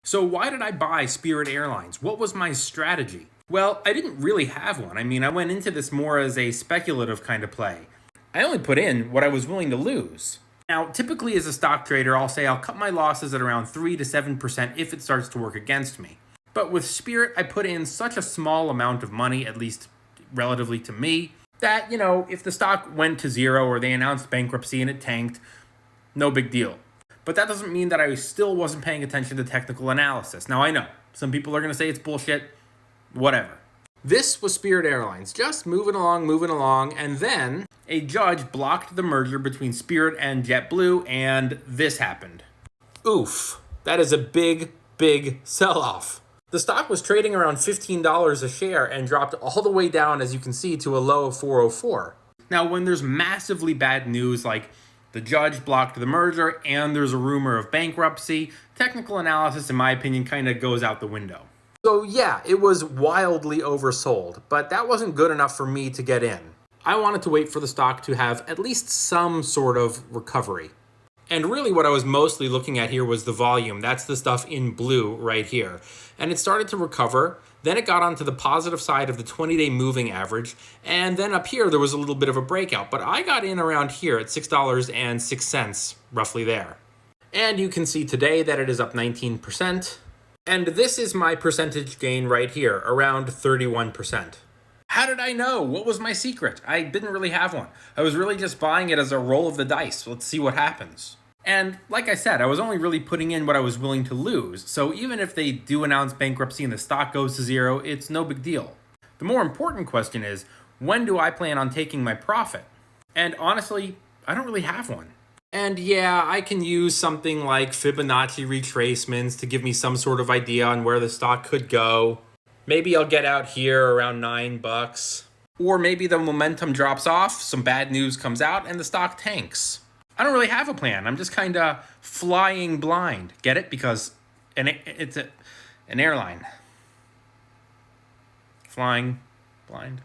So why did I buy Spirit Airlines? What was my strategy? Well, I didn't really have one. I mean, I went into this more as a speculative kind of play. I only put in what I was willing to lose. Now, typically as a stock trader, I'll say I'll cut my losses at around 3 to 7% if it starts to work against me. But with Spirit, I put in such a small amount of money, at least relatively to me, that, if the stock went to zero or they announced bankruptcy and it tanked, no big deal. But that doesn't mean that I still wasn't paying attention to technical analysis. Now, I know some people are going to say it's bullshit, whatever. This was Spirit Airlines, just moving along, and then a judge blocked the merger between Spirit and JetBlue, and this happened. Oof, that is a big sell-off. The stock was trading around $15 a share and dropped all the way down, as you can see, to a low of 404. Now, when there's massively bad news like the judge blocked the merger and there's a rumor of bankruptcy, technical analysis, in my opinion, kind of goes out the window. So yeah, it was wildly oversold, but that wasn't good enough for me to get in. I wanted to wait for the stock to have at least some sort of recovery. And really what I was mostly looking at here was the volume. That's the stuff in blue right here. And it started to recover. Then it got onto the positive side of the 20-day moving average. And then up here, there was a little bit of a breakout. But I got in around here at $6.06, roughly there. And you can see today that it is up 19%. And this is my percentage gain right here, around 31%. How did I know? What was my secret? I didn't really have one. I was really just buying it as a roll of the dice. Let's see what happens. And like I said, I was only really putting in what I was willing to lose. So even if they do announce bankruptcy and the stock goes to zero, it's no big deal. The more important question is, when do I plan on taking my profit? And honestly, I don't really have one. And yeah, I can use something like Fibonacci retracements to give me some sort of idea on where the stock could go. Maybe I'll get out here around $9. Or maybe the momentum drops off, some bad news comes out, and the stock tanks. I don't really have a plan. I'm just kind of flying blind. Get it? Because it's an airline. Flying blind.